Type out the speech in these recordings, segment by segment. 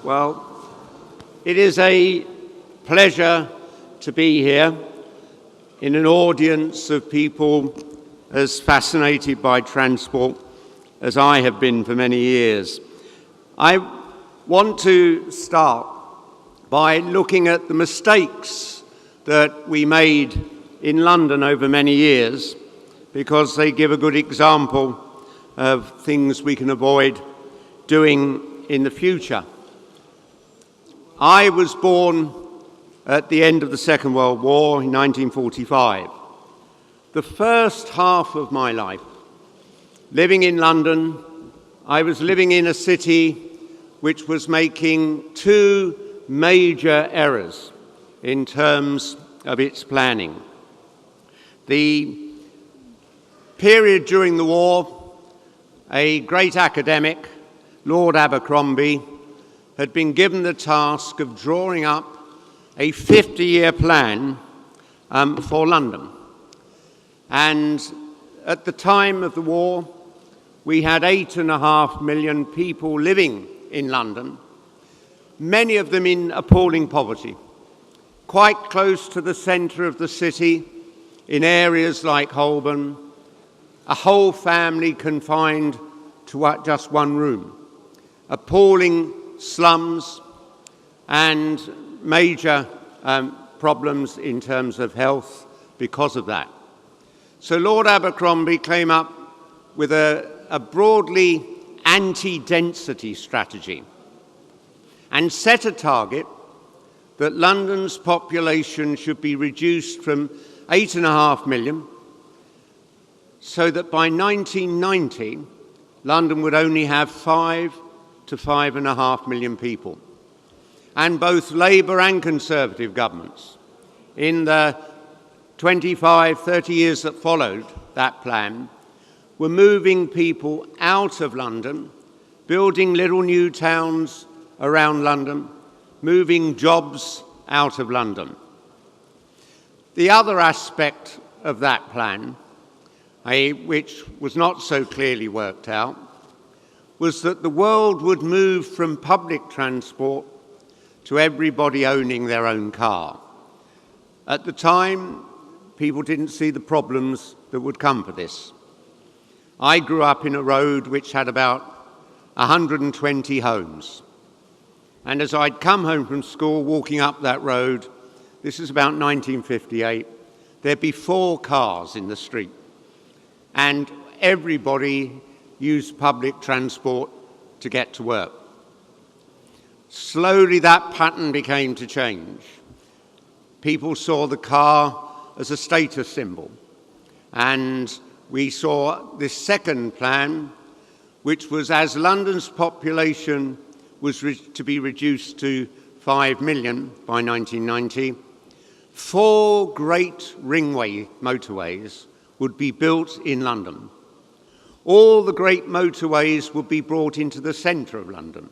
Well, it is a pleasure to be here in an audience of people as fascinated by transport as I have been for many years. I want to start by looking at the mistakes that we made in London over many years, because they give a good example of things we can avoid doing in the future. I was born at the end of the Second World War in 1945. The first half of my life, living in London, I was living in a city which was making two major errors in terms of its planning. The period during the war, a great academic, Lord Abercrombie, had been given the task of drawing up a 50-year plan for London. And at the time of the war, we had 8.5 million people living in London, many of them in appalling poverty, quite close to the centre of the city, in areas like Holborn, a whole family confined to just one room, appalling slums and major problems in terms of health because of that. So Lord Abercrombie came up with a broadly anti-density strategy and set a target that London's population should be reduced from 8.5 million, so that by 1990, London would only have 5 to 5.5 million people. And both Labour and Conservative governments, in the 25, 30 years that followed that plan, were moving people out of London, building little new towns around London, moving jobs out of London. The other aspect of that plan, which was not so clearly worked out, was that the world would move from public transport to everybody owning their own car. At the time, people didn't see the problems that would come for this. I grew up in a road which had about 120 homes. And as I'd come home from school walking up that road, this is about 1958, there'd be 4 cars in the street. And everybody used public transport to get to work. Slowly that pattern began to change. People saw the car as a status symbol. And we saw this second plan, which was, as London's population was to be reduced to 5 million by 1990, 4 great ringway motorways would be built in London. All the great motorways would be brought into the centre of London,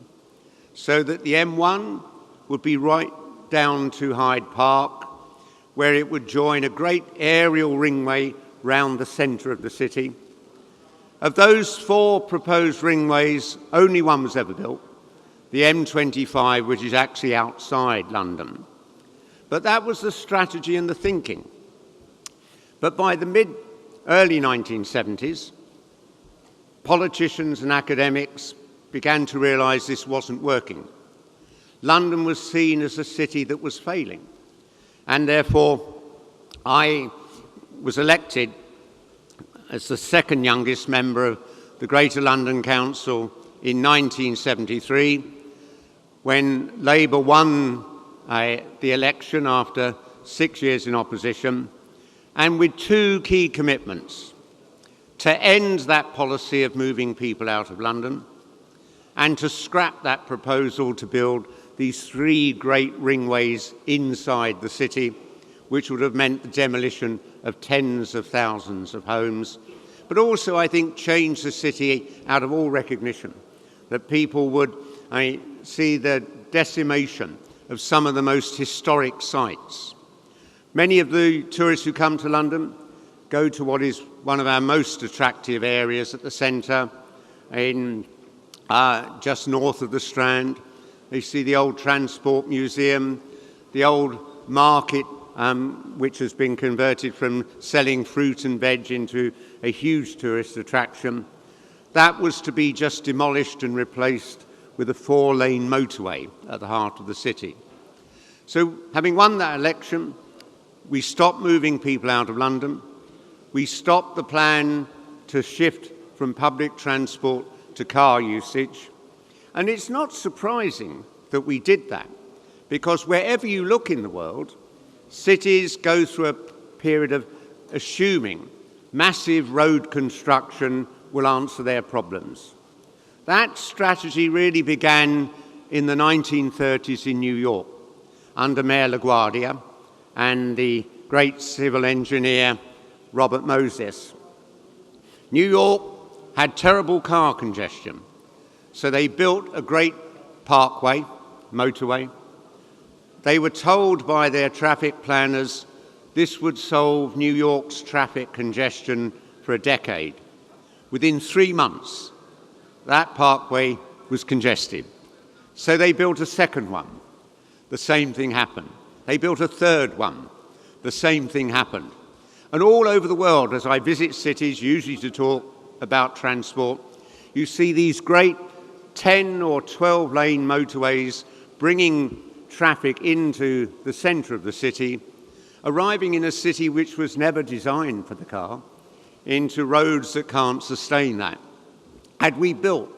so that the M1 would be right down to Hyde Park, where it would join a great aerial ringway round the centre of the city. Of those 4 proposed ringways, only one was ever built, the M25, which is actually outside London. But that was the strategy and the thinking. But by the early 1970s, politicians and academics began to realise this wasn't working. London was seen as a city that was failing. And therefore, I was elected as the second youngest member of the Greater London Council in 1973, when Labour won the election after 6 years in opposition, and with 2 key commitments: to end that policy of moving people out of London, and to scrap that proposal to build these 3 great ringways inside the city, which would have meant the demolition of tens of thousands of homes, but also, I think, change the city out of all recognition, that people would see the decimation of some of the most historic sites. Many of the tourists who come to London go to what is one of our most attractive areas at the centre, in just north of the Strand, You see the old Transport Museum, the old market, which has been converted from selling fruit and veg into a huge tourist attraction. That was to be just demolished and replaced with a 4-lane motorway at the heart of the city. So, having won that election, we stopped moving people out of London. We stopped the plan to shift from public transport to car usage. And it's not surprising that we did that, because wherever you look in the world, cities go through a period of assuming massive road construction will answer their problems. That strategy really began in the 1930s in New York under Mayor LaGuardia and the great civil engineer Robert Moses. New York had terrible car congestion, so they built a great parkway, motorway. They were told by their traffic planners this would solve New York's traffic congestion for a decade. Within 3 months, that parkway was congested. So they built a second one. The same thing happened. They built a third one. The same thing happened. And all over the world, as I visit cities, usually to talk about transport, you see these great 10 or 12 lane motorways bringing traffic into the centre of the city, arriving in a city which was never designed for the car, into roads that can't sustain that. Had we built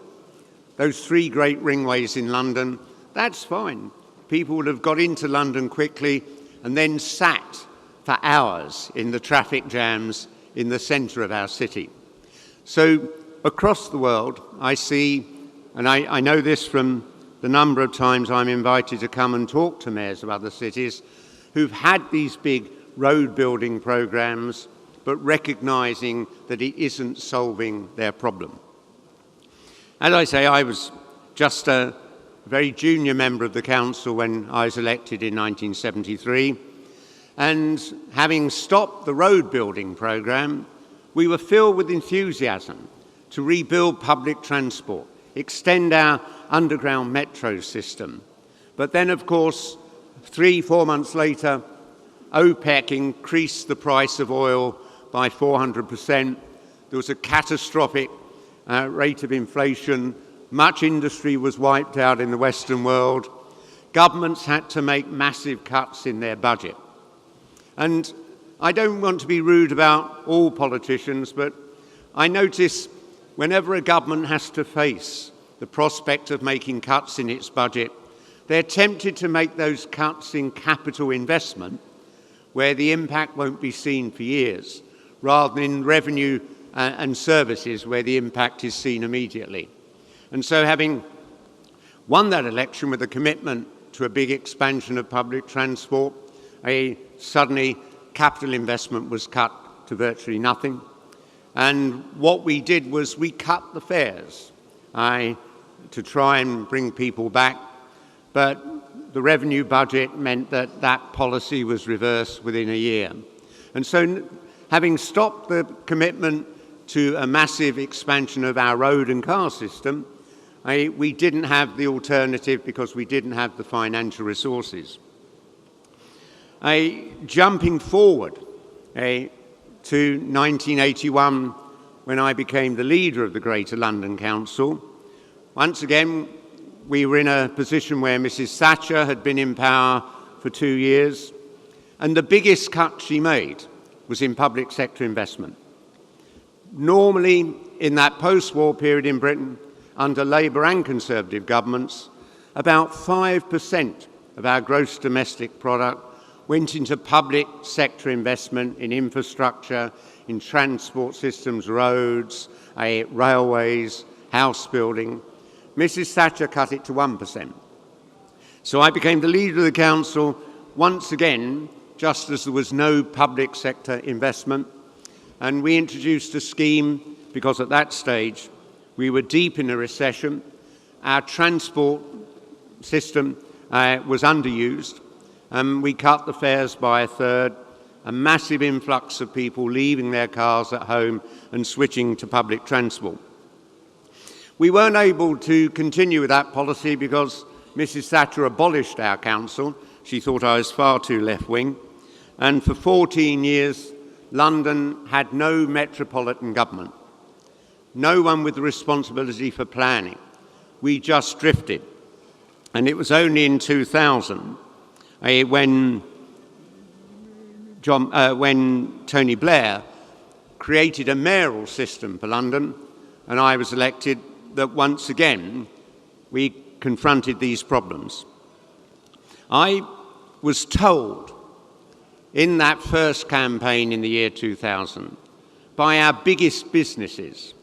those 3 great ringways in London, that's fine. People would have got into London quickly and then sat for hours in the traffic jams in the centre of our city. So across the world, I see, and I know this from the number of times I'm invited to come and talk to mayors of other cities who've had these big road building programs, but recognising that it isn't solving their problem. As I say, I was just a very junior member of the council when I was elected in 1973, and having stopped the road building programme, we were filled with enthusiasm to rebuild public transport, extend our underground metro system. But then, of course, 3-4 months later, OPEC increased the price of oil by 400%. There was a catastrophic rate of inflation. Much industry was wiped out in the Western world. Governments had to make massive cuts in their budget. And I don't want to be rude about all politicians, but I notice whenever a government has to face the prospect of making cuts in its budget, they're tempted to make those cuts in capital investment, where the impact won't be seen for years, rather than in revenue and services, where the impact is seen immediately. And so, having won that election with a commitment to a big expansion of public transport, suddenly capital investment was cut to virtually nothing. And what we did was we cut the fares to try and bring people back. But the revenue budget meant that that policy was reversed within a year. And so, having stopped the commitment to a massive expansion of our road and car system, we didn't have the alternative because we didn't have the financial resources. Jumping forward to 1981, when I became the leader of the Greater London Council, once again, we were in a position where Mrs. Thatcher had been in power for 2 years, and the biggest cut she made was in public sector investment. Normally, in that post-war period in Britain, under Labour and Conservative governments, about 5% of our gross domestic product went into public sector investment in infrastructure, in transport systems, roads, railways, house building. Mrs. Thatcher cut it to 1%. So I became the leader of the council once again, just as there was no public sector investment. And we introduced a scheme because at that stage we were deep in a recession. Our transport system was underused. We cut the fares by a third, a massive influx of people leaving their cars at home and switching to public transport. We weren't able to continue with that policy because Mrs. Thatcher abolished our council. She thought I was far too left-wing. And for 14 years, London had no metropolitan government, no one with the responsibility for planning. We just drifted. And it was only in 2000 when Tony Blair created a mayoral system for London, and I was elected, that once again we confronted these problems. I was told in that first campaign in the year 2000 by our biggest businesses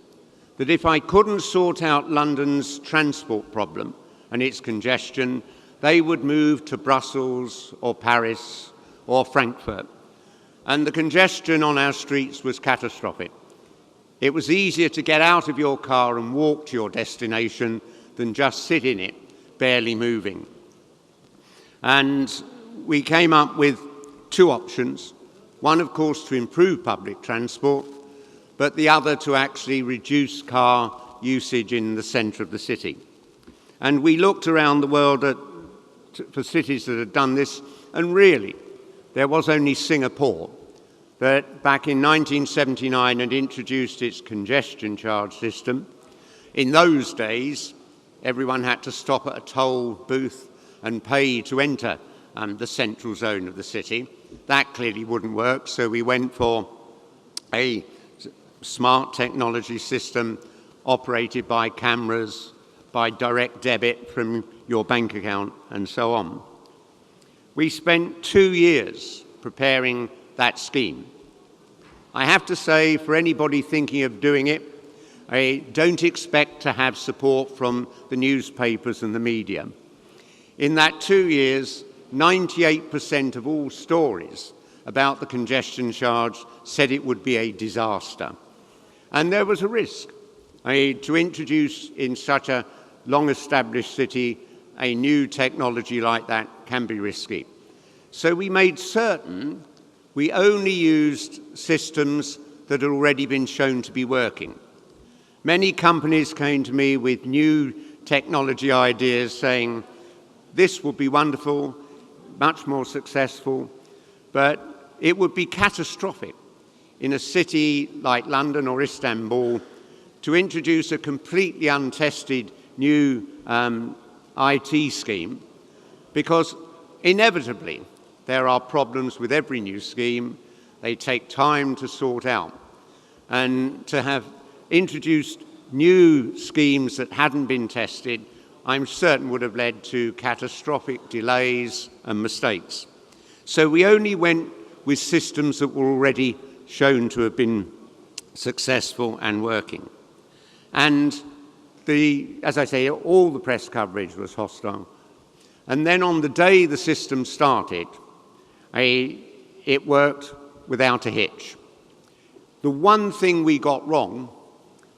that if I couldn't sort out London's transport problem and its congestion, they would move to Brussels or Paris or Frankfurt. And the congestion on our streets was catastrophic. It was easier to get out of your car and walk to your destination than just sit in it, barely moving. And we came up with two options. One, of course, to improve public transport, but the other to actually reduce car usage in the centre of the city. And we looked around the world for cities that had done this, and really, there was only Singapore that back in 1979 had introduced its congestion charge system. In those days, everyone had to stop at a toll booth and pay to enter the central zone of the city. That clearly wouldn't work, so we went for a smart technology system operated by cameras, by direct debit from your bank account, and so on. We spent 2 years preparing that scheme. I have to say, for anybody thinking of doing it, don't expect to have support from the newspapers and the media. In that 2 years, 98% of all stories about the congestion charge said it would be a disaster. And there was a risk. To introduce in such a long-established city a new technology like that can be risky. So we made certain we only used systems that had already been shown to be working. Many companies came to me with new technology ideas saying, this would be wonderful, much more successful, but it would be catastrophic in a city like London or Istanbul to introduce a completely untested new IT scheme, because inevitably there are problems with every new scheme. They take time to sort out. And to have introduced new schemes that hadn't been tested, I'm certain would have led to catastrophic delays and mistakes. So we only went with systems that were already shown to have been successful and working. And as I say, all the press coverage was hostile. And then on the day the system started, it worked without a hitch. The one thing we got wrong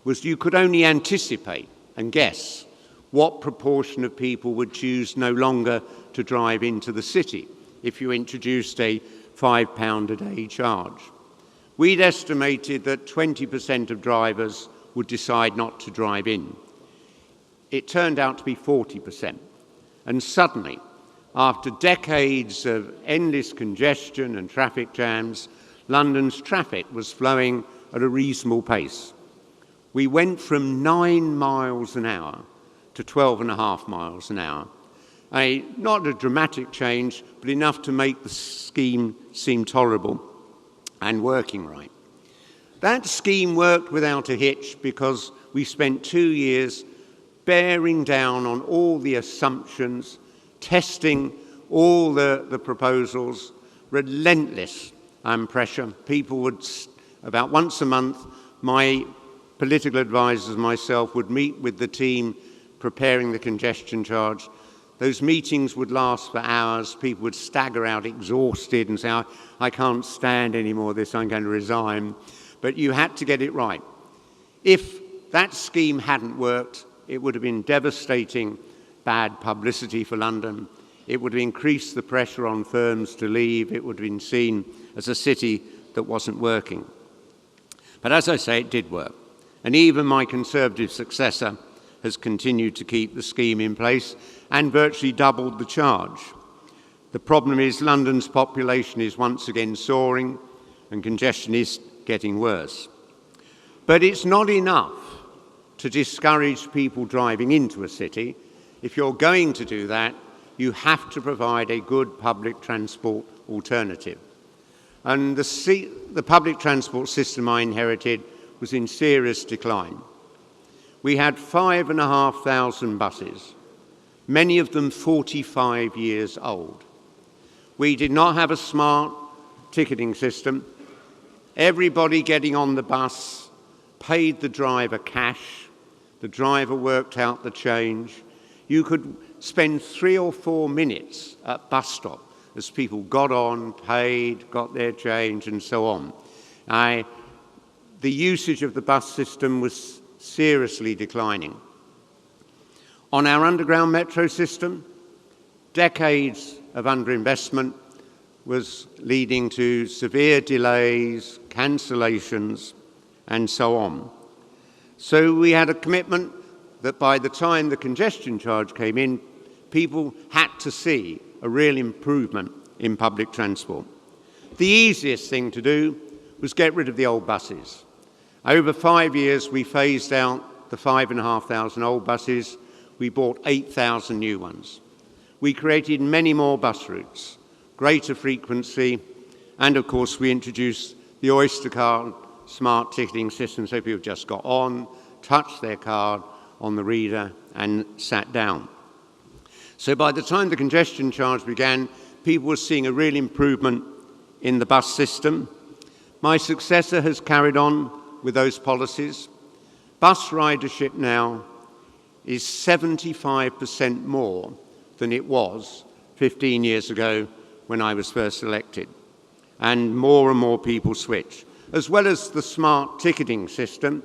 was you could only anticipate and guess what proportion of people would choose no longer to drive into the city if you introduced a £5 a day charge. We'd estimated that 20% of drivers would decide not to drive in. It turned out to be 40%. And suddenly, after decades of endless congestion and traffic jams, London's traffic was flowing at a reasonable pace. We went from 9 miles an hour to 12.5 miles an hour. Not a dramatic change, but enough to make the scheme seem tolerable and working right. That scheme worked without a hitch because we spent 2 years bearing down on all the assumptions, testing all the proposals, relentless pressure. People would, about once a month, my political advisors and myself would meet with the team preparing the congestion charge. Those meetings would last for hours. People would stagger out exhausted and say, I can't stand any more of this, I'm going to resign. But you had to get it right. If that scheme hadn't worked, it would have been devastating bad publicity for London. It would have increased the pressure on firms to leave. It would have been seen as a city that wasn't working. But as I say, it did work. And even my Conservative successor has continued to keep the scheme in place and virtually doubled the charge. The problem is London's population is once again soaring and congestion is getting worse. But it's not enough to discourage people driving into a city. If you're going to do that, you have to provide a good public transport alternative. And the public transport system I inherited was in serious decline. We had 5,500 buses, many of them 45 years old. We did not have a smart ticketing system. Everybody getting on the bus paid the driver cash. The driver worked out the change. You could spend 3 or 4 minutes at bus stop as people got on, paid, got their change, and so on. The usage of the bus system was seriously declining. On our underground metro system, decades of underinvestment was leading to severe delays, cancellations, and so on. So we had a commitment that by the time the congestion charge came in, people had to see a real improvement in public transport. The easiest thing to do was get rid of the old buses. Over 5 years, we phased out the 5,500 old buses. We bought 8,000 new ones. We created many more bus routes, greater frequency, and of course we introduced the Oyster card smart ticketing system, so people just got on, touched their card on the reader and sat down. So by the time the congestion charge began, people were seeing a real improvement in the bus system. My successor has carried on with those policies. Bus ridership now is 75% more than it was 15 years ago when I was first elected. And more people switch. As well as the smart ticketing system,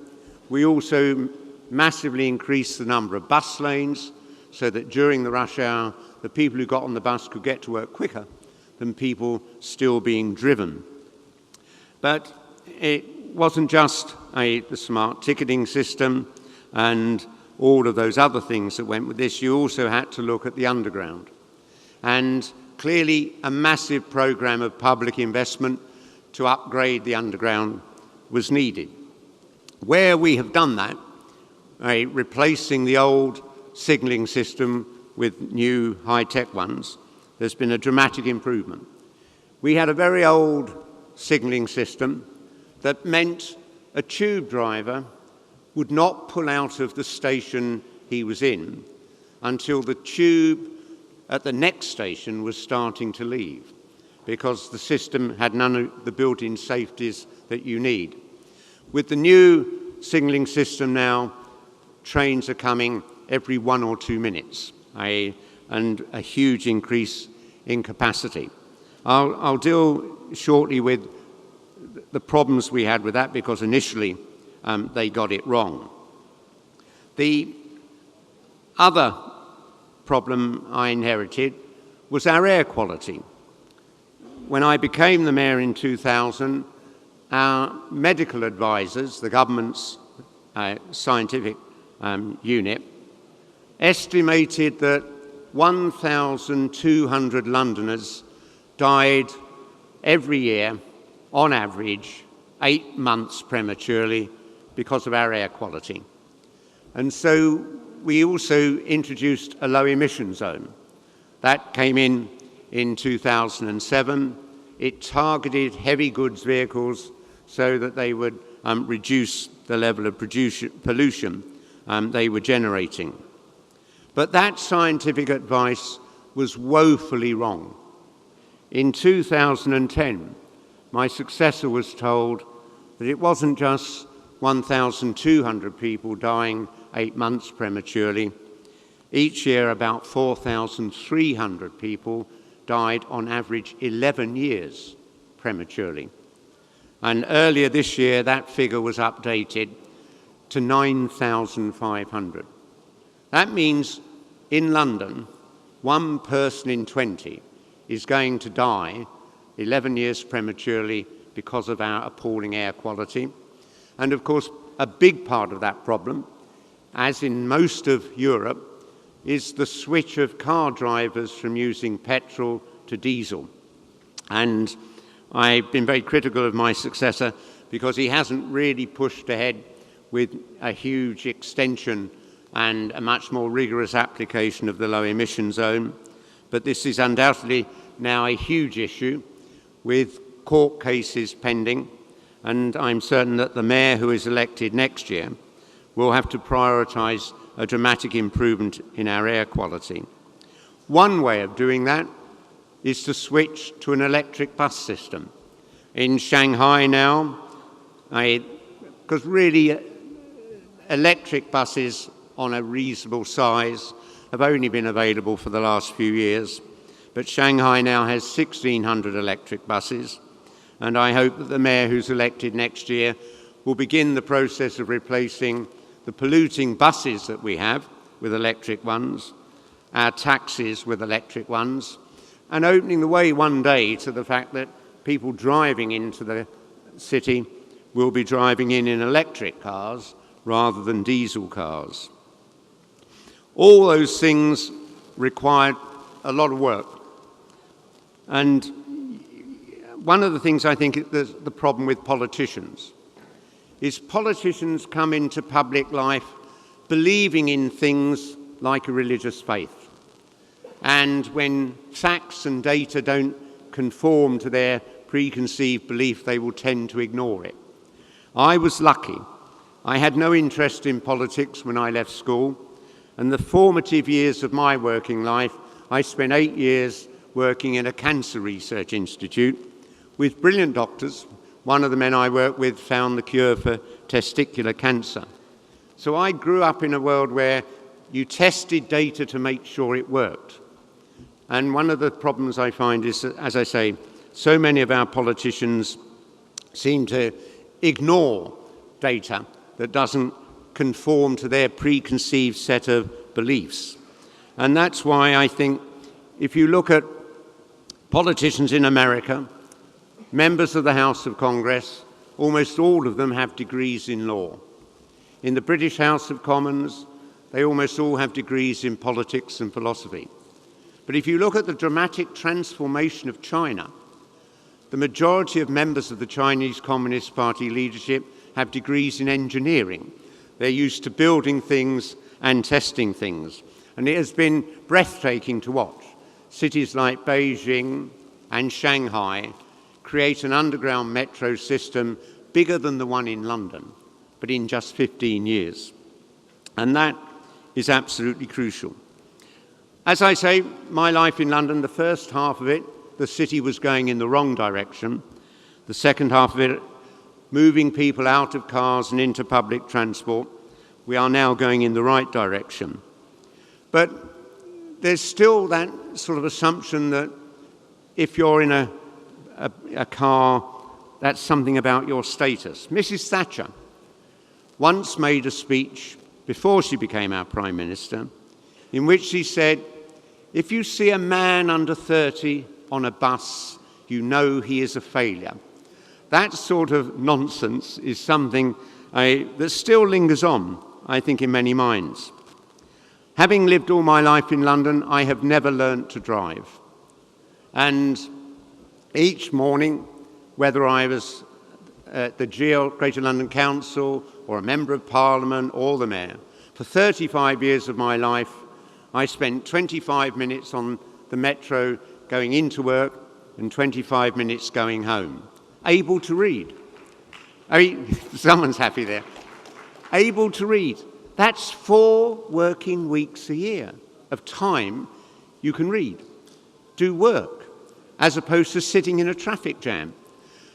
we also massively increased the number of bus lanes so that during the rush hour, the people who got on the bus could get to work quicker than people still being driven. But it wasn't just the smart ticketing system and all of those other things that went with this. You also had to look at the underground. And clearly a massive programme of public investment to upgrade the underground was needed. Where we have done that, replacing the old signalling system with new high-tech ones, there's been a dramatic improvement. We had a very old signalling system that meant a tube driver would not pull out of the station he was in until the tube at the next station was starting to leave, because the system had none of the built-in safeties that you need. With the new signalling system now, trains are coming every 1 or 2 minutes, and a huge increase in capacity. I'll deal shortly with the problems we had with that, because initially they got it wrong. The other problem I inherited was our air quality. When I became the mayor in 2000, our medical advisors, the government's scientific unit, estimated that 1,200 Londoners died every year, on average, 8 months prematurely because of our air quality. And so we also introduced a low emission zone. That came in 2007. It targeted heavy goods vehicles so that they would reduce the level of pollution they were generating. But that scientific advice was woefully wrong. In 2010, my successor was told that it wasn't just 1,200 people dying 8 months prematurely. Each year, about 4,300 people died on average 11 years prematurely. And earlier this year, that figure was updated to 9,500. That means in London, 1 person in 20 is going to die 11 years prematurely because of our appalling air quality. And of course, a big part of that problem as in most of Europe, is the switch of car drivers from using petrol to diesel. And I've been very critical of my successor because he hasn't really pushed ahead with a huge extension and a much more rigorous application of the low emission zone. But this is undoubtedly now a huge issue with court cases pending, and I'm certain that the mayor who is elected next year will have to prioritise a dramatic improvement in our air quality. One way of doing that is to switch to an electric bus system. In Shanghai now, because really electric buses on a reasonable size have only been available for the last few years, but Shanghai now has 1,600 electric buses, and I hope that the mayor who's elected next year will begin the process of replacing the polluting buses that we have with electric ones, our taxis with electric ones, and opening the way one day to the fact that people driving into the city will be driving in electric cars rather than diesel cars. All those things require a lot of work. And one of the things I think is the problem with politicians is politicians come into public life believing in things like a religious faith. And when facts and data don't conform to their preconceived belief, they will tend to ignore it. I was lucky. I had no interest in politics when I left school, and the formative years of my working life, I spent 8 years working in a cancer research institute with brilliant doctors. One of the men I worked with found the cure for testicular cancer. So I grew up in a world where you tested data to make sure it worked. And one of the problems I find is, as I say, so many of our politicians seem to ignore data that doesn't conform to their preconceived set of beliefs. And that's why I think if you look at politicians in America, members of the House of Congress, almost all of them have degrees in law. In the British House of Commons, they almost all have degrees in politics and philosophy. But if you look at the dramatic transformation of China, the majority of members of the Chinese Communist Party leadership have degrees in engineering. They're used to building things and testing things. And it has been breathtaking to watch. Cities like Beijing and Shanghai create an underground metro system bigger than the one in London, but in just 15 years. And that is absolutely crucial. As I say, my life in London, the first half of it, the city was going in the wrong direction. The second half of it, moving people out of cars and into public transport, we are now going in the right direction. But there's still that sort of assumption that if you're in a car, that's something about your status. Mrs. Thatcher once made a speech before she became our Prime Minister in which she said, if you see a man under 30 on a bus, you know he is a failure. That sort of nonsense is something that still lingers on, I think, in many minds. Having lived all my life in London, I have never learnt to drive. And each morning, whether I was at the Greater London Council or a Member of Parliament or the Mayor, for 35 years of my life, I spent 25 minutes on the metro going into work and 25 minutes going home. Able to read. Someone's happy there. Able to read. That's 4 working weeks a year of time you can read, do work, as opposed to sitting in a traffic jam.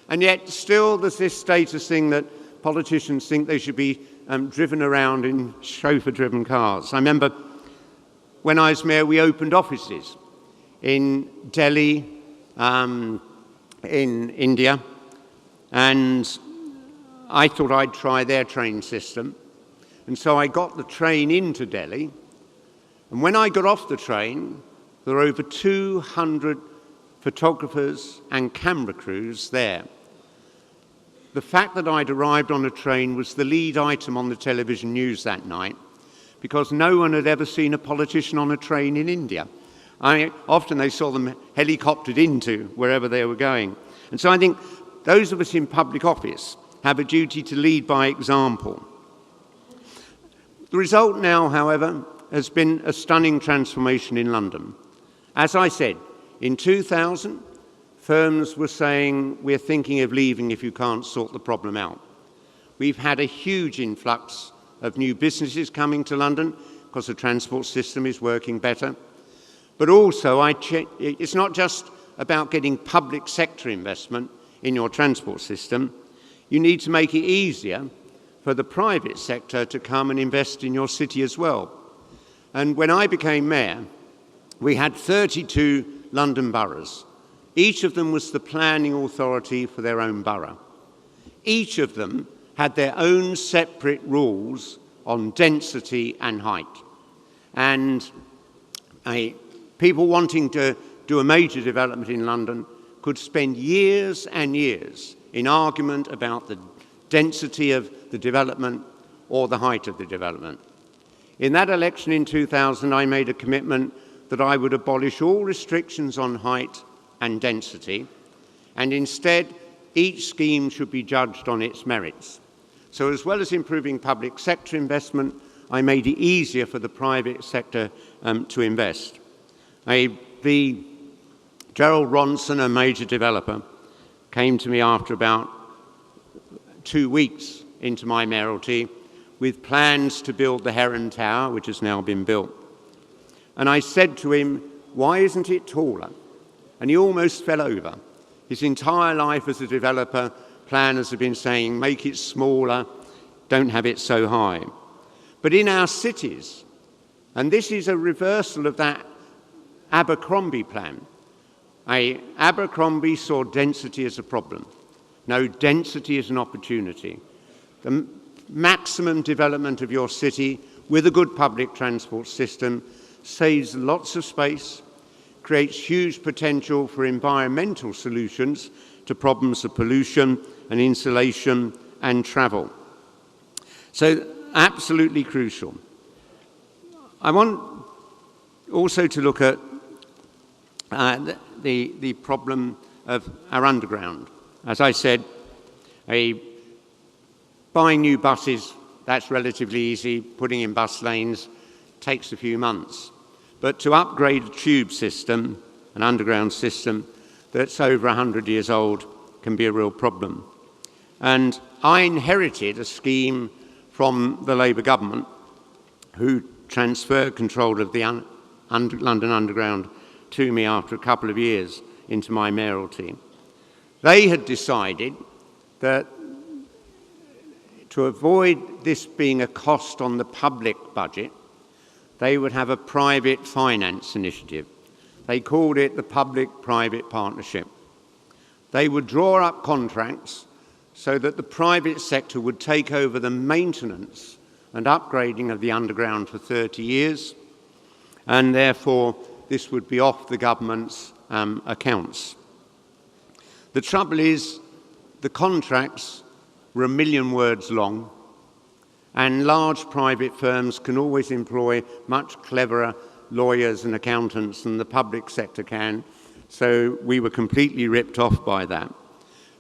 And yet still there's this status thing that politicians think they should be driven around in chauffeur-driven cars. I remember when I was mayor, we opened offices in Delhi, in India, and I thought I'd try their train system. And so I got the train into Delhi, and when I got off the train, there were over 200 photographers and camera crews there. The fact that I'd arrived on a train was the lead item on the television news that night, because no one had ever seen a politician on a train in India. Often they saw them helicoptered into wherever they were going. And so I think those of us in public office have a duty to lead by example. The result now, however, has been a stunning transformation in London. As I said, in 2000, firms were saying, we're thinking of leaving if you can't sort the problem out. We've had a huge influx of new businesses coming to London because the transport system is working better. But also, it's not just about getting public sector investment in your transport system. You need to make it easier for the private sector to come and invest in your city as well. And when I became mayor, we had 32 London boroughs. Each of them was the planning authority for their own borough. Each of them had their own separate rules on density and height. And people wanting to do a major development in London could spend years and years in argument about the density of the development or the height of the development. In that election in 2000, I made a commitment that I would abolish all restrictions on height and density, and instead, each scheme should be judged on its merits. So as well as improving public sector investment, I made it easier for the private sector to invest. The Gerald Ronson, a major developer, came to me after about 2 weeks into my mayoralty with plans to build the Heron Tower, which has now been built. And I said to him, why isn't it taller? And he almost fell over. His entire life as a developer, planners have been saying, make it smaller, don't have it so high. But in our cities, and this is a reversal of that Abercrombie plan. Abercrombie saw density as a problem. No, density is an opportunity. The maximum development of your city with a good public transport system saves lots of space, creates huge potential for environmental solutions to problems of pollution and insulation and travel. So, absolutely crucial. I want also to look at the problem of our underground. As I said, buying new buses, that's relatively easy. Putting in bus lanes takes a few months. But to upgrade a tube system, an underground system, that's over 100 years old can be a real problem. And I inherited a scheme from the Labour government who transferred control of the London Underground to me after a couple of years into my mayoralty. They had decided that to avoid this being a cost on the public budget, they would have a private finance initiative. They called it the Public-Private Partnership. They would draw up contracts so that the private sector would take over the maintenance and upgrading of the underground for 30 years, and therefore this would be off the government's accounts. The trouble is, the contracts were 1 million words long, and large private firms can always employ much cleverer lawyers and accountants than the public sector can, so we were completely ripped off by that.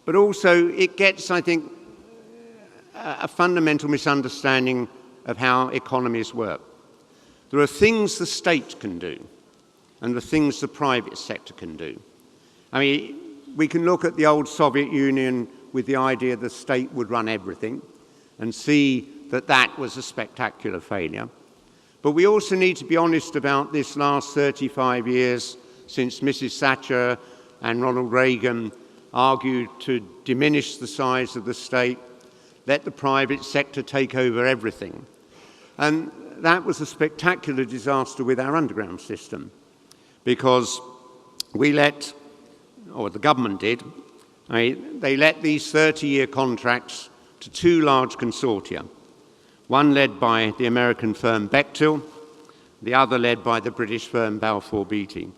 But also, it gets, I think, a fundamental misunderstanding of how economies work. There are things the state can do, and the things the private sector can do. I mean, we can look at the old Soviet Union with the idea the state would run everything and see that that was a spectacular failure. But we also need to be honest about this last 35 years since Mrs. Thatcher and Ronald Reagan argued to diminish the size of the state, let the private sector take over everything. And that was a spectacular disaster with our underground system, because we let, or the government did, they let these 30-year contracts to 2 large consortia, one led by the American firm Bechtel, the other led by the British firm Balfour Beatty.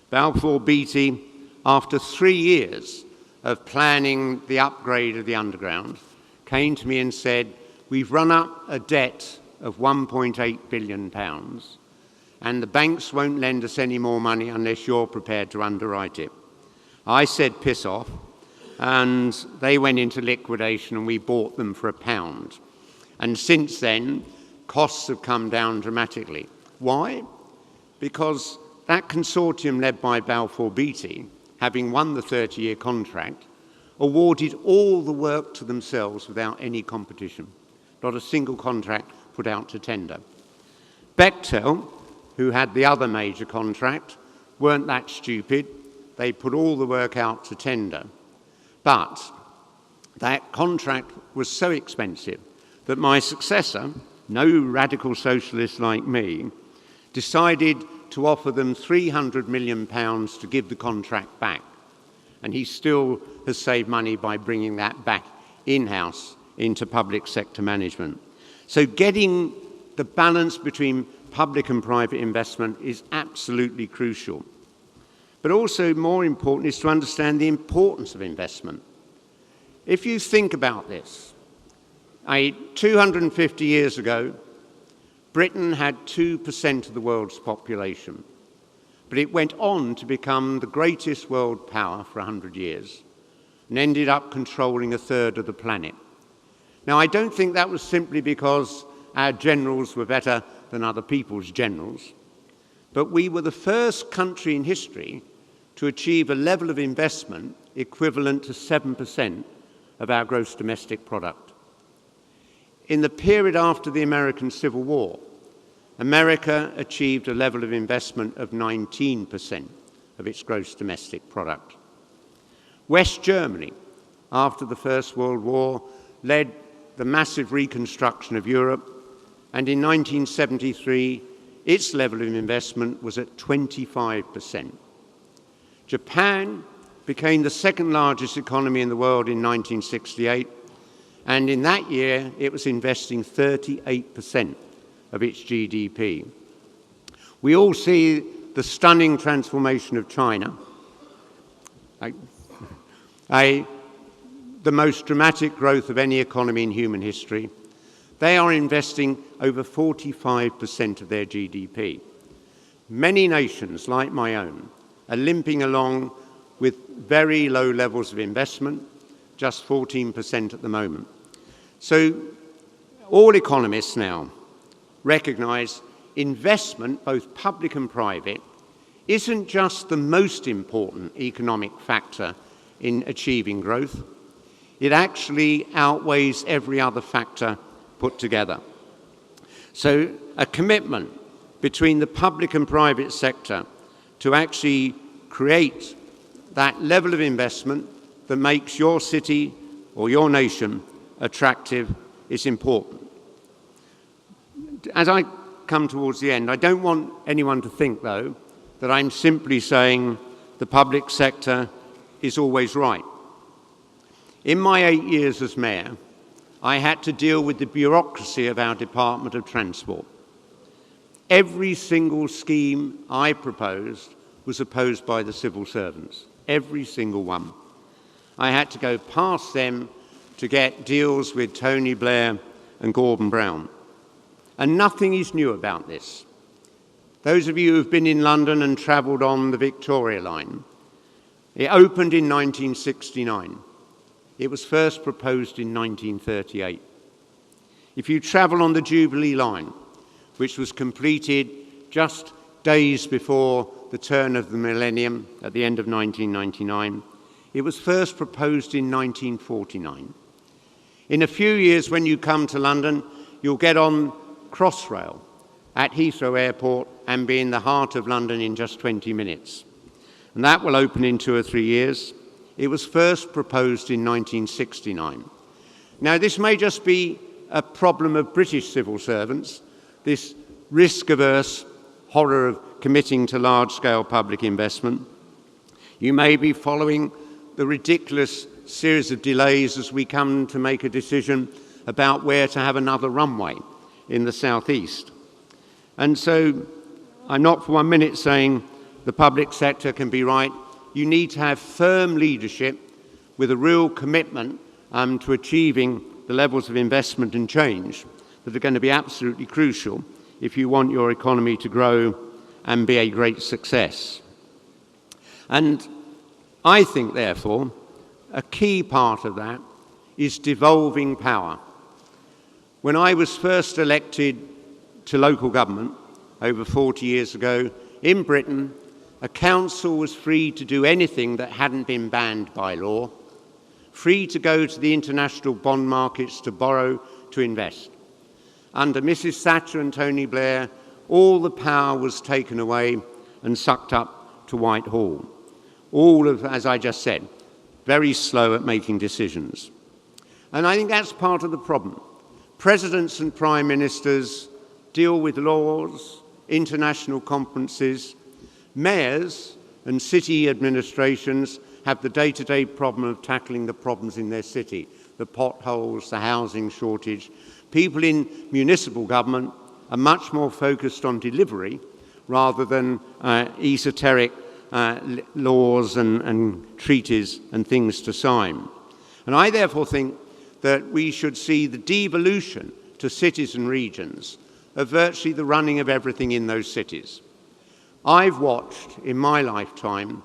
Balfour Beatty, after 3 years of planning the upgrade of the underground, came to me and said, we've run up a debt of £1.8 billion, and the banks won't lend us any more money unless you're prepared to underwrite it. I said, piss off, and they went into liquidation and we bought them for £1. And since then, costs have come down dramatically. Why? Because that consortium led by Balfour Beatty, having won the 30-year contract, awarded all the work to themselves without any competition. Not a single contract put out to tender. Bechtel, who had the other major contract, weren't that stupid. They put all the work out to tender. But that contract was so expensive that my successor, no radical socialist like me, decided to offer them £300 million to give the contract back. And he still has saved money by bringing that back in-house into public sector management. So getting the balance between public and private investment is absolutely crucial. But also more important is to understand the importance of investment. If you think about this, 250 years ago, Britain had 2% of the world's population, but it went on to become the greatest world power for 100 years and ended up controlling 1/3 of the planet. Now, I don't think that was simply because our generals were better than other people's generals, but we were the first country in history to achieve a level of investment equivalent to 7% of our gross domestic product. In the period after the American Civil War, America achieved a level of investment of 19% of its gross domestic product. West Germany, after the First World War, led the massive reconstruction of Europe, and in 1973, its level of investment was at 25%. Japan became the second largest economy in the world in 1968, and in that year, it was investing 38% of its GDP. We all see the stunning transformation of China, the most dramatic growth of any economy in human history. They are investing over 45% of their GDP. Many nations, like my own, are limping along with very low levels of investment, just 14% at the moment. So all economists now recognise investment, both public and private, isn't just the most important economic factor in achieving growth. It actually outweighs every other factor put together. So a commitment between the public and private sector to actually create that level of investment that makes your city or your nation attractive is important. As I come towards the end, I don't want anyone to think, though, that I'm simply saying the public sector is always right. In my 8 years as mayor, I had to deal with the bureaucracy of our Department of Transport. Every single scheme I proposed was opposed by the civil servants, every single one. I had to go past them to get deals with Tony Blair and Gordon Brown. And nothing is new about this. Those of you who've been in London and travelled on the Victoria Line, it opened in 1969. It was first proposed in 1938. If you travel on the Jubilee Line, which was completed just days before the turn of the millennium at the end of 1999, it was first proposed in 1949. In a few years, when you come to London, you'll get on Crossrail at Heathrow Airport and be in the heart of London in just 20 minutes. And that will open in 2 or 3 years. It was first proposed in 1969. Now, this may just be a problem of British civil servants, this risk-averse horror of committing to large-scale public investment. You may be following the ridiculous series of delays as we come to make a decision about where to have another runway in the southeast. And so I'm not for 1 minute saying the public sector can be right. You need to have firm leadership with a real commitment to achieving the levels of investment and change that are going to be absolutely crucial if you want your economy to grow and be a great success. And I think, therefore, a key part of that is devolving power. When I was first elected to local government over 40 years ago in Britain, a council was free to do anything that hadn't been banned by law, free to go to the international bond markets to borrow, to invest. Under Mrs. Thatcher and Tony Blair, all the power was taken away and sucked up to Whitehall. All of, as I just said, very slow at making decisions. And I think that's part of the problem. Presidents and prime ministers deal with laws, international conferences. Mayors and city administrations have the day-to-day problem of tackling the problems in their city, the potholes, the housing shortage. People in municipal government are much more focused on delivery rather than esoteric laws and treaties and things to sign. And I therefore think that we should see the devolution to cities and regions of virtually the running of everything in those cities. I've watched in my lifetime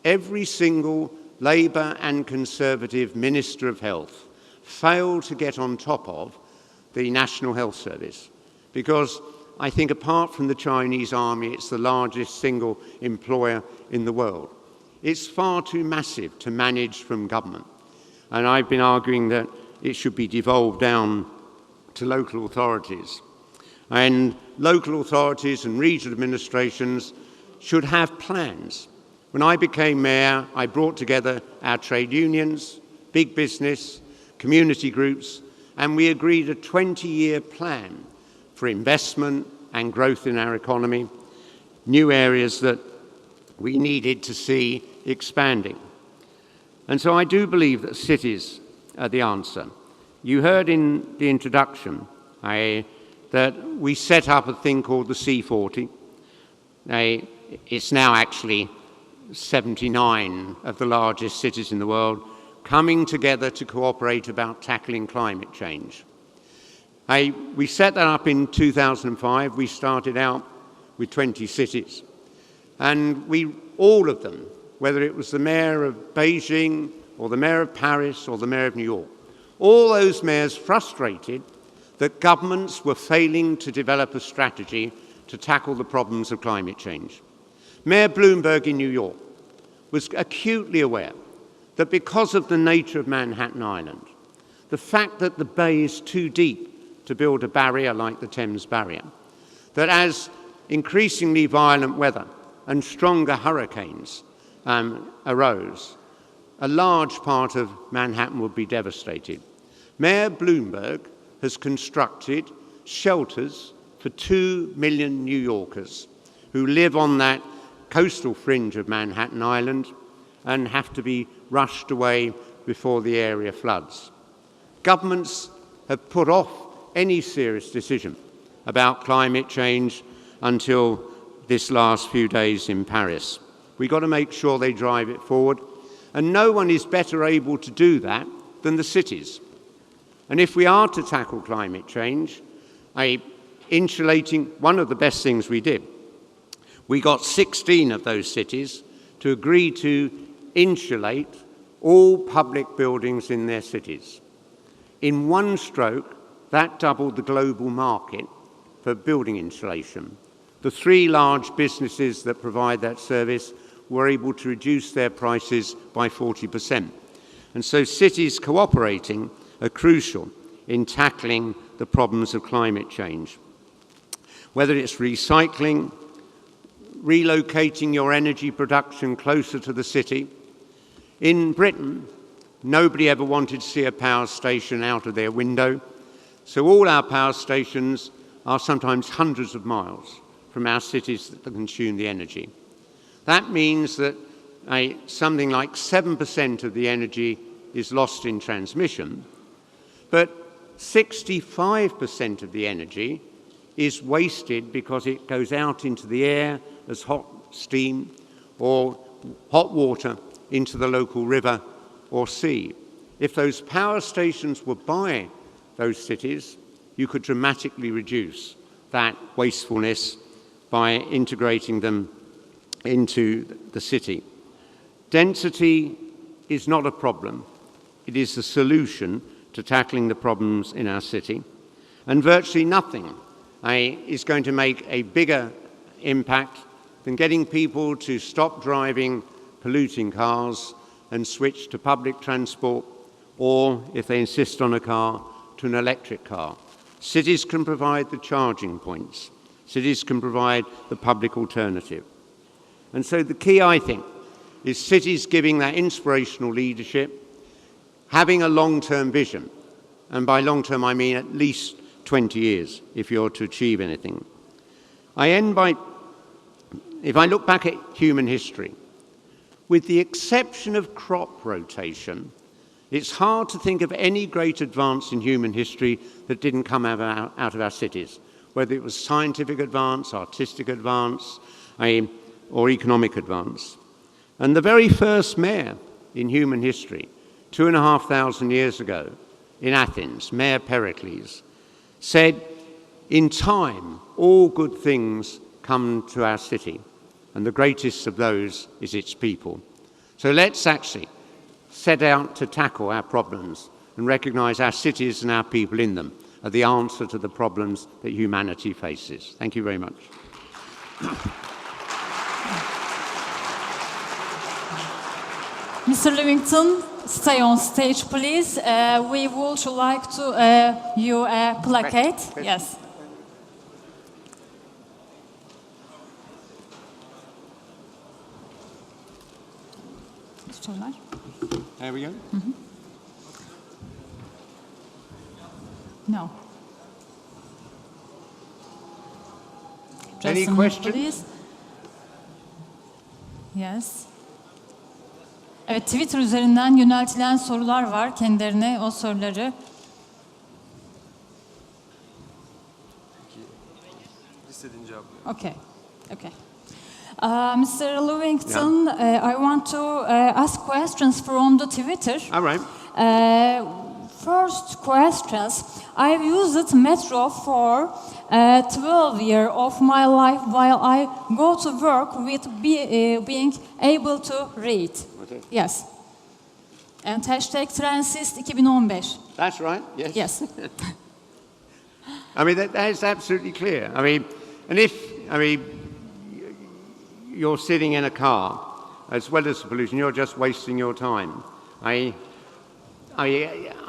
every single Labour and Conservative Minister of Health fail to get on top of the National Health Service, because I think apart from the Chinese army, it's the largest single employer in the world. It's far too massive to manage from government. And I've been arguing that it should be devolved down to local authorities. And local authorities and regional administrations should have plans. When I became mayor, I brought together our trade unions, big business, community groups, and we agreed a 20-year plan for investment and growth in our economy, new areas that we needed to see expanding. And so I do believe that cities are the answer. You heard in the introduction that we set up a thing called the C40. It's now actually 79 of the largest cities in the world coming together to cooperate about tackling climate change. We set that up in 2005. We started out with 20 cities. And all of them, whether it was the mayor of Beijing or the mayor of Paris or the mayor of New York, all those mayors frustrated that governments were failing to develop a strategy to tackle the problems of climate change. Mayor Bloomberg in New York was acutely aware that because of the nature of Manhattan Island, the fact that the bay is too deep to build a barrier like the Thames Barrier, that as increasingly violent weather and stronger hurricanes arose, a large part of Manhattan would be devastated. Mayor Bloomberg has constructed shelters for 2 million New Yorkers who live on that coastal fringe of Manhattan Island and have to be rushed away before the area floods. Governments have put off any serious decision about climate change until this last few days in Paris. We've got to make sure they drive it forward, and no one is better able to do that than the cities. And if we are to tackle climate change, insulating, one of the best things we did, we got 16 of those cities to agree to insulate all public buildings in their cities. In one stroke, that doubled the global market for building insulation. The 3 large businesses that provide that service were able to reduce their prices by 40%. And so cities cooperating are crucial in tackling the problems of climate change. Whether it's recycling, relocating your energy production closer to the city. In Britain, nobody ever wanted to see a power station out of their window, so all our power stations are sometimes hundreds of miles from our cities that consume the energy. That means that something like 7% of the energy is lost in transmission, but 65% of the energy is wasted because it goes out into the air as hot steam or hot water into the local river or sea. If those power stations were by those cities, you could dramatically reduce that wastefulness by integrating them into the city. Density is not a problem. It is the solution to tackling the problems in our city. And virtually nothing is going to make a bigger impact than getting people to stop driving polluting cars and switch to public transport, or, if they insist on a car, to an electric car. Cities can provide the charging points. Cities can provide the public alternative. And so the key, I think, is cities giving that inspirational leadership, having a long-term vision. And by long-term, I mean at least 20 years if you're to achieve anything. I end by, if I look back at human history, with the exception of crop rotation, it's hard to think of any great advance in human history that didn't come out of our cities, whether it was scientific advance, artistic advance, or economic advance. And the very first mayor in human history, 2,500 years ago in Athens, Mayor Pericles, said, "In time, all good things come to our city, and the greatest of those is its people." So let's actually set out to tackle our problems and recognize our cities and our people in them are the answer to the problems that humanity faces. Thank you very much. Mr. Livingstone, stay on stage, please. We would like to you a plaquette. Yes. There we go. Mm-hmm. No. Any questions? Please. Yes. Evet, Twitter üzerinden yöneltilen sorular var kendilerine, o soruları. İstediğin cevabı. Okay. Okay. Mr. Livingstone, I want to ask questions from the Twitter. All right. First questions. I've used Metro for 12 years of my life while I go to work with being able to read. Okay. Yes. And hashtag TRANSİST 2015. That's right, yes. Yes. I mean, that is absolutely clear. I mean, and if, you're sitting in a car, as well as the pollution, you're just wasting your time. I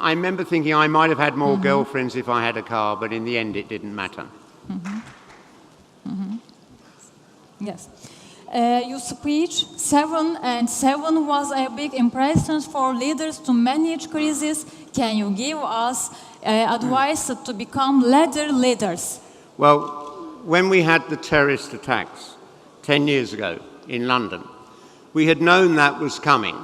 remember thinking I might have had more girlfriends if I had a car, but in the end it didn't matter. Yes. Your speech 7 and 7 was a big impression for leaders to manage crises. Can you give us advice to become leaders? Well, when we had the terrorist attacks 10 years ago in London, we had known that was coming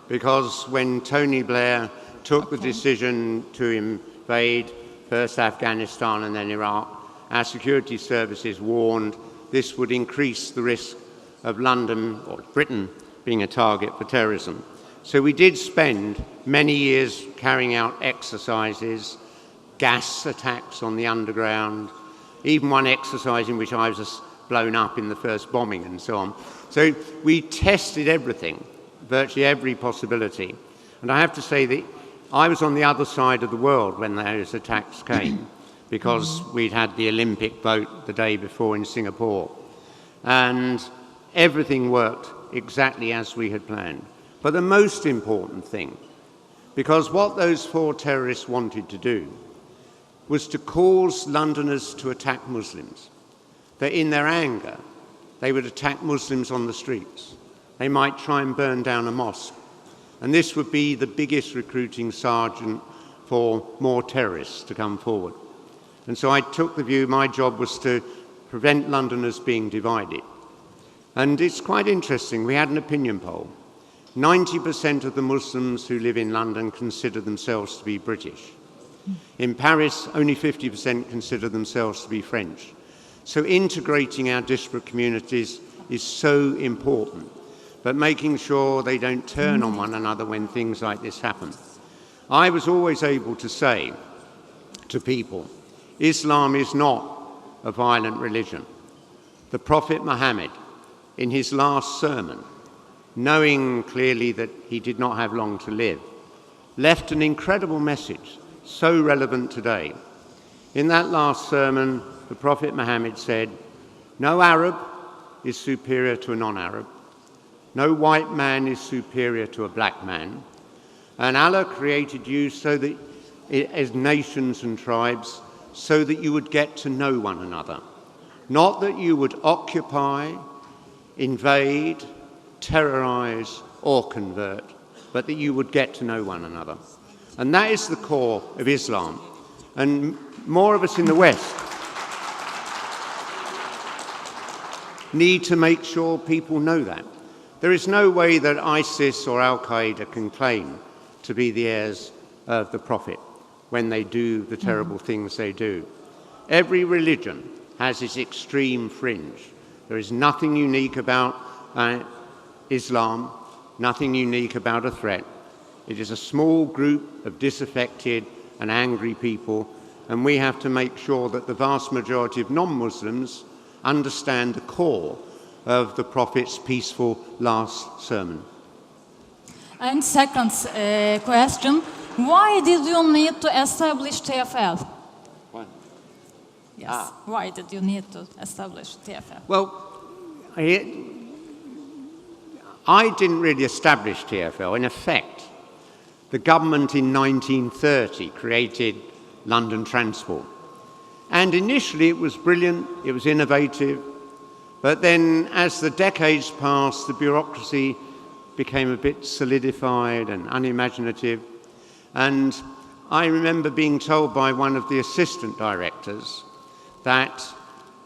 because when Tony Blair took the decision to invade first Afghanistan and then Iraq, our security services warned this would increase the risk of London or Britain being a target for terrorism. So we did spend many years carrying out exercises, gas attacks on the underground, even one exercise in which I was blown up in the first bombing and so on. So we tested everything, virtually every possibility. And I have to say that I was on the other side of the world when those attacks came because we'd had the Olympic vote the day before in Singapore. And everything worked exactly as we had planned. But the most important thing, because what those 4 terrorists wanted to do was to cause Londoners to attack Muslims. That in their anger, they would attack Muslims on the streets. They might try and burn down a mosque. And this would be the biggest recruiting sergeant for more terrorists to come forward. And so I took the view my job was to prevent Londoners being divided. And it's quite interesting, we had an opinion poll. 90% of the Muslims who live in London consider themselves to be British. In Paris, only 50% consider themselves to be French. So integrating our disparate communities is so important, but making sure they don't turn on one another when things like this happen. I was always able to say to people, Islam is not a violent religion. The Prophet Muhammad, in his last sermon, knowing clearly that he did not have long to live, left an incredible message, so relevant today. In that last sermon, the Prophet Muhammad said, "No Arab is superior to a non-Arab. No white man is superior to a black man. And Allah created you so that, as nations and tribes, so that you would get to know one another. Not that you would occupy, invade, terrorize, or convert, but that you would get to know one another." And that is the core of Islam. And more of us in the West need to make sure people know that. There is no way that ISIS or Al-Qaeda can claim to be the heirs of the Prophet when they do the terrible things they do. Every religion has its extreme fringe. There is nothing unique about Islam, nothing unique about a threat. It is a small group of disaffected and angry people, and we have to make sure that the vast majority of non-Muslims understand the core of the Prophet's peaceful last sermon. And second question, why did you need to establish TFL? Why? Yes, why did you need to establish TFL? Well, I didn't really establish TFL. In effect, the government in 1930 created London Transport. And initially it was brilliant, it was innovative, but then as the decades passed, the bureaucracy became a bit solidified and unimaginative. And I remember being told by one of the assistant directors that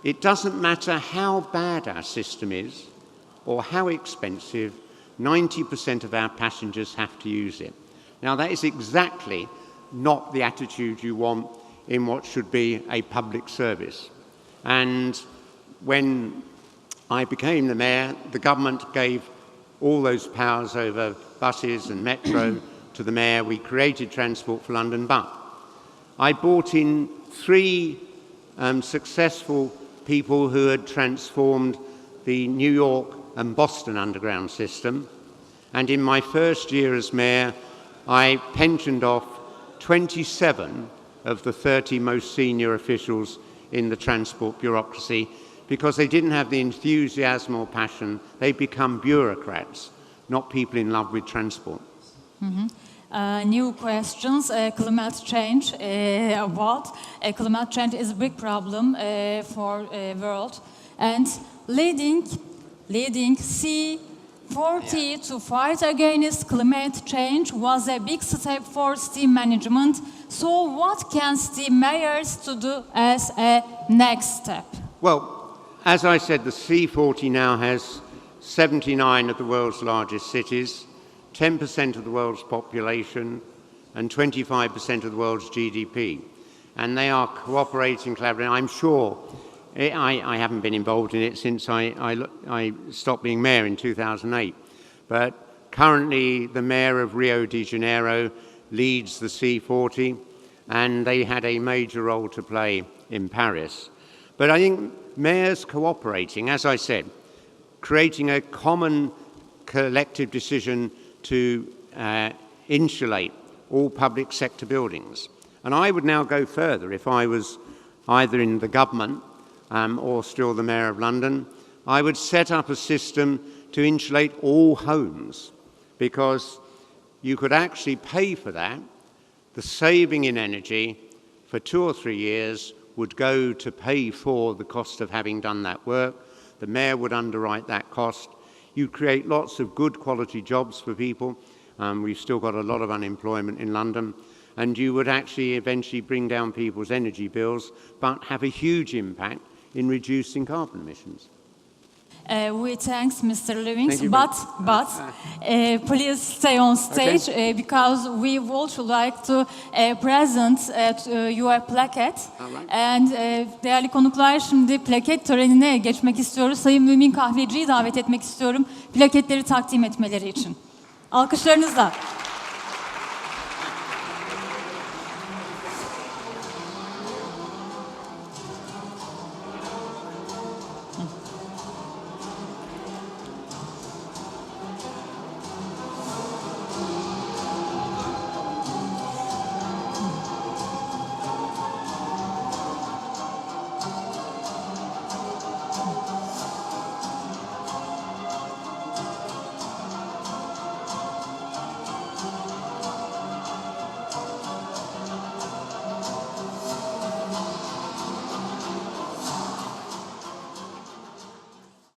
it doesn't matter how bad our system is or how expensive, 90% of our passengers have to use it. Now that is exactly not the attitude you want in what should be a public service. And when I became the mayor, the government gave all those powers over buses and metro to the mayor. We created Transport for London, but I brought in 3 successful people who had transformed the New York and Boston underground system. And in my first year as mayor, I pensioned off 27 of the 30 most senior officials in the transport bureaucracy because they didn't have the enthusiasm or passion. They become bureaucrats, not people in love with transport. New questions, climate change. Climate change is a big problem for world, and leading C40 to fight against climate change was a big step for city management. So what can city mayors to do as a next step? Well, as I said, the C40 now has 79 of the world's largest cities, 10% of the world's population, and 25% of the world's GDP. And they are cooperating, collaborating. I'm sure, I haven't been involved in it since I stopped being mayor in 2008. But currently, the mayor of Rio de Janeiro leads the C40, and they had a major role to play in Paris. But I think mayors cooperating, as I said, creating a common collective decision to insulate all public sector buildings. And I would now go further. If I was either in the government or still the Mayor of London, I would set up a system to insulate all homes, because you could actually pay for that. The saving in energy for 2 or 3 years would go to pay for the cost of having done that work. The mayor would underwrite that cost. You'd create lots of good quality jobs for people. We've still got a lot of unemployment in London. And you would actually eventually bring down people's energy bills, but have a huge impact in reducing carbon emissions. We thanks Mr. Livingstone, Thank but please stay on stage because we would like to present your plaque. And değerli konuklar, şimdi plaket törenine geçmek istiyoruz. Sayın Mümin Kahveci'yi davet etmek istiyorum plaketleri takdim etmeleri için. Alkışlarınızla.